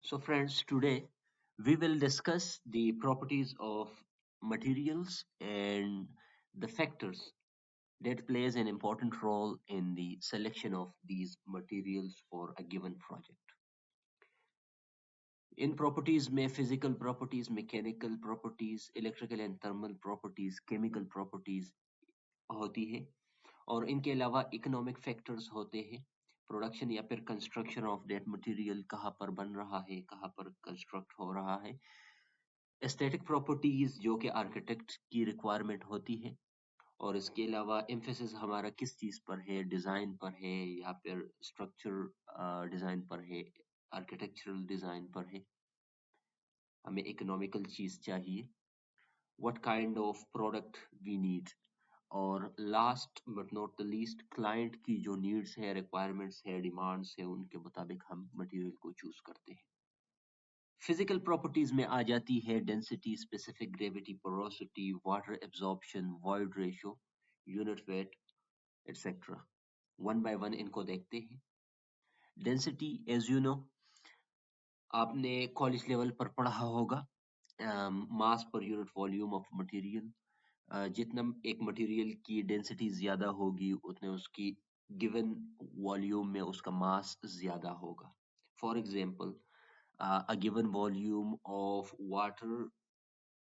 So friends, today we will discuss the properties of materials and the factors that plays an important role in the selection of these materials for a given project. In properties में physical properties, mechanical properties, electrical and thermal properties, chemical properties होती है और इनके अलावा economic factors होते हैं production या फिर कंस्ट्रक्शन ऑफ दैट मटेरियल कहाँ पर बन रहा है कहाँ पर कंस्ट्रक्ट हो रहा है एस्थेटिक प्रॉपर्टीज जो कि आर्किटेक्ट की रिक्वायरमेंट होती है और इसके अलावा एम्फेसिस हमारा किस चीज़ पर है डिज़ाइन पर है या फिर स्ट्रक्चर डिज़ाइन पर है आर्किटेक्चरल डिज़ाइन पर है हमें इकोनॉमिकल चीज़ चाहिए what kind of product we need और last but not the least client की जो नीड्स है रिक्वायरमेंट्स है डिमांड्स है उनके मुताबिक हम मटेरियल को चूज करते हैं फिजिकल प्रॉपर्टीज में आ जाती है density specific gravity porosity water absorption void ratio unit weight etcetera one by one इनको देखते हैं डेंसिटी एज यू नो आपने कॉलेज लेवल पर पढ़ा होगा मास per unit volume of material जितना एक मटेरियल की डेंसिटी ज्यादा होगी उतने उसकी गिवन वॉल्यूम में उसका मास ज्यादा होगा for example a given volume of water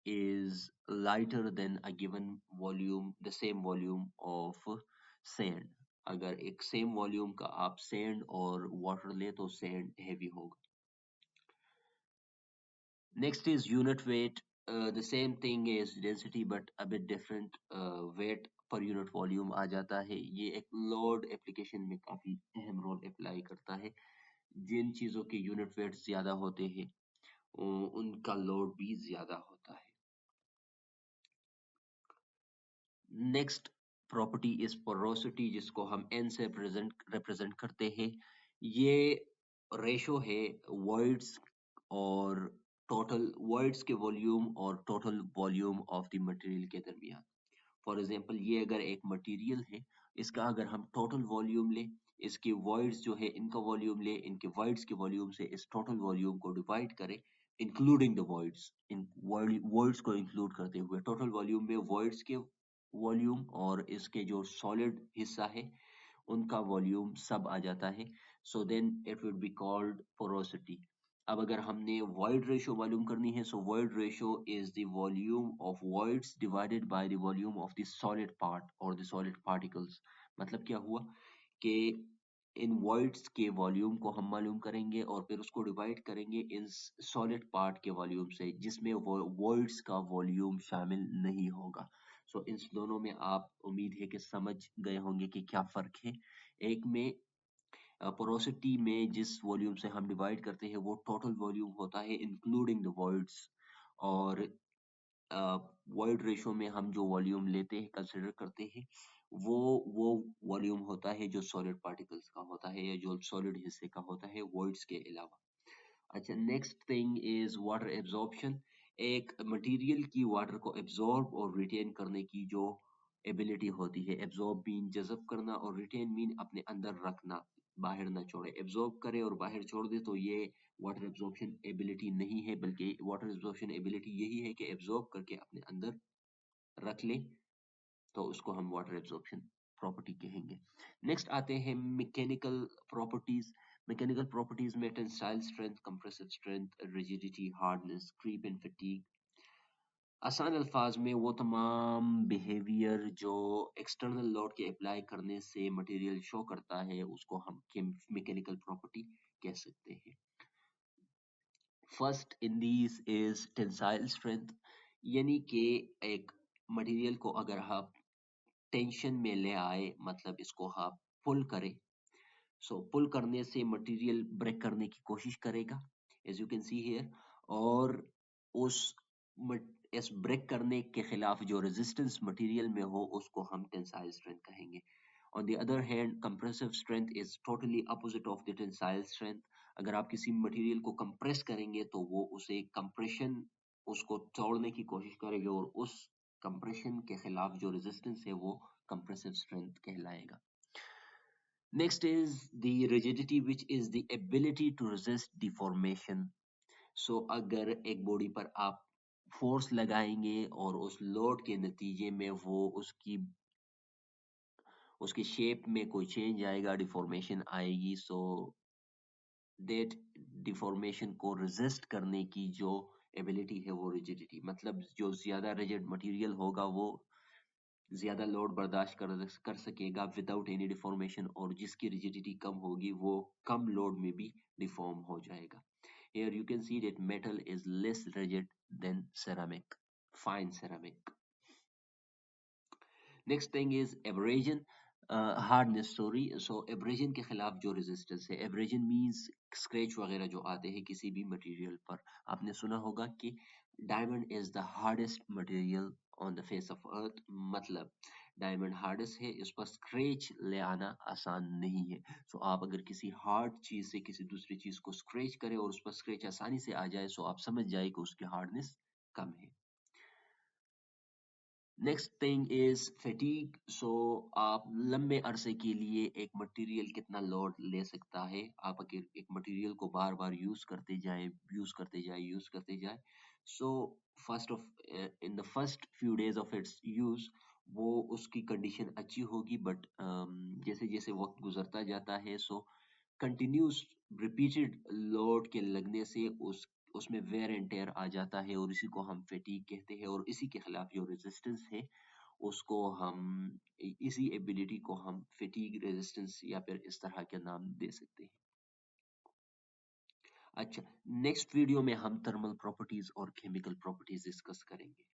is lighter than a given volume the same volume of sand अगर एक सेम वॉल्यूम का आप सैंड और वाटर ले तो सैंड हेवी होगा next is unit weight the same thing is density but a bit different weight per unit volume आ जाता है ये एक लोड एप्लीकेशन में काफी अहम रोल अप्लाई करता है जिन चीजों के यूनिट वेट ज्यादा होते हैं उनका लोड भी ज्यादा होता है नेक्स्ट प्रॉपर्टी इज पोरोसिटी जिसको हम एन से रिप्रेजेंट करते हैं ये रेशो है वर्ड्स और टोटल वर्ड्स के वॉल्यूम और total volume of the material के दरमियान फॉर एग्जांपल ये अगर एक मटेरियल है इसका अगर हम टोटल वॉल्यूम लें इसके वर्ड्स जो है इनका वॉल्यूम ले इनके वर्ड्स के वॉल्यूम से इस टोटल वॉल्यूम को डिवाइड करें including the words in words को इंक्लूड करते हुए टोटल वॉल्यूम में वर्ड्स के वॉल्यूम और इसके जो सॉलिड हिस्सा है उनका वॉल्यूम सब आ जाता है so then it would be called porosity अब अगर हमने वॉइड रेशियो मालूम करनी है so void ratio is the volume of voids divided by the volume of the solid part और द सॉलिड पार्टिकल्स मतलब क्या हुआ कि इन वॉइड्स के वॉल्यूम को हम मालूम करेंगे और फिर उसको डिवाइड करेंगे इन सॉलिड पार्ट के वॉल्यूम से जिसमें वॉइड्स का वॉल्यूम शामिल नहीं होगा सो इन दोनों में आप उम्मीद है कि समझ गए होंगे कि क्या फर्क है एक में पोरोसिटी में जिस वॉल्यूम से हम डिवाइड करते हैं वो टोटल वॉल्यूम होता है इंक्लूडिंग द वर्ड्स और वर्ड रेशो में हम जो वॉल्यूम लेते हैं कंसिडर करते हैं वो वो वॉल्यूम होता है जो सॉलिड पार्टिकल्स का होता है या जो सॉलिड हिस्से का होता है वर्ड्स के अलावा अच्छा next thing is water absorption एक मटेरियल की वाटर को एब्जॉर्ब और रिटेन करने की जो एबिलिटी होती है एब्जॉर्ब मीन जज़ब करना और रिटेन मीन अपने अंदर रखना बाहर ना छोड़े एब्जॉर्ब करे और बाहर छोड़ दे तो ये वाटर एब्जॉर्प्शन एबिलिटी नहीं है बल्कि वाटर एब्जॉर्प्शन एबिलिटी यही है कि एब्जॉर्ब करके अपने अंदर रख ले तो उसको हम वाटर एब्जॉर्प्शन प्रॉपर्टी कहेंगे नेक्स्ट आते हैं मैकेनिकल प्रॉपर्टीज मैकेनिकल प्रॉपर्टीज में tensile strength compressive strength rigidity hardness creep and fatigue आसान अल्फाज में वो तमाम बिहेवियर जो एक्सटर्नल लोड के अप्लाई करने से मटेरियल शो करता है उसको हम मैकेनिकल प्रॉपर्टी कह सकते हैं first in these is tensile strength यानी कि एक मटेरियल को अगर आप टेंशन में ले आए मतलब इसको आप पुल करें सो पुल करने से मटेरियल ब्रेक करने की कोशिश करेगा as you can see here और उस इस ब्रेक करने के खिलाफ जो रेजिस्टेंस मटेरियल में हो उसको हम टेंसाइल स्ट्रेंथ कहेंगे on the other hand compressive strength is totally opposite of the tensile strength अगर आप किसी मटेरियल को कंप्रेस करेंगे तो वो उसे कंप्रेशन उसको तोड़ने की कोशिश करेगा और उस कंप्रेशन के खिलाफ जो रेजिस्टेंस है वो कंप्रेसिव स्ट्रेंथ कहलाएगा next is the rigidity which is the ability to resist deformation سو اگر ایک باڈی پر آپ فورس لگائیں گے اور اس لوڈ کے نتیجے میں وہ اس کی شیپ میں کوئی چینج آئے گا، ڈیفارمیشن آئے گی، سو دیٹ ڈیفارمیشن کو ریزسٹ کرنے کی جو ایبلٹی ہے وہ ریجیڈیٹی، مطلب جو زیادہ ریجڈ مٹیریل ہوگا وہ زیادہ لوڈ برداشت کر سکے گا وداؤٹ اینی ڈیفارمیشن، اور جس کی ریجیڈیٹی کم ہوگی وہ کم لوڈ میں بھی ڈیفارم ہو جائے گا. Here you can see that metal is less rigid than ceramic, fine ceramic. Next thing is abrasion, hardness sorry. So abrasion کے خلاف جو resistance ہے، abrasion means scratch وغیرہ جو آتے ہیں کسی بھی مٹیریل پر. آپ نے سنا ہوگا کہ diamond is the hardest material on the face of earth، مطلب ڈائمنڈ ہارڈس ہے، اس پر اسکریچ لے آنا آسان نہیں ہے. سو آپ اگر کسی ہارڈ چیز سے کسی دوسری چیز کو اسکریچ کرے اور اس پر اسکریچ آسانی سے آ جائے، سو آپ سمجھ جائے کہ اس کی ہارڈنس کم ہے. Next thing is fatigue. So آپ لمبے عرصے کے لیے ایک مٹیریل کتنا لوڈ لے سکتا ہے. آپ اگر ایک مٹیریل کو بار بار یوز کرتے جائیں so first of in the first few days of its use وہ اس کی کنڈیشن اچھی ہوگی، بٹ جیسے جیسے وقت گزرتا جاتا ہے سو کنٹینیوس ریپیٹڈ لوڈ کے لگنے سے اس میں ویئر اینڈ ٹیئر آ جاتا ہے، اور اسی کو ہم فیٹیگ کہتے ہیں. اور اسی کے خلاف جو ریزسٹنس ہے اس کو ہم اسی ایبلٹی کو ہم فیٹیگ ریزسٹنس یا پھر اس طرح کے نام دے سکتے ہیں. اچھا، نیکسٹ ویڈیو میں ہم تھرمل پراپرٹیز اور کیمیکل پراپرٹیز ڈسکس کریں گے.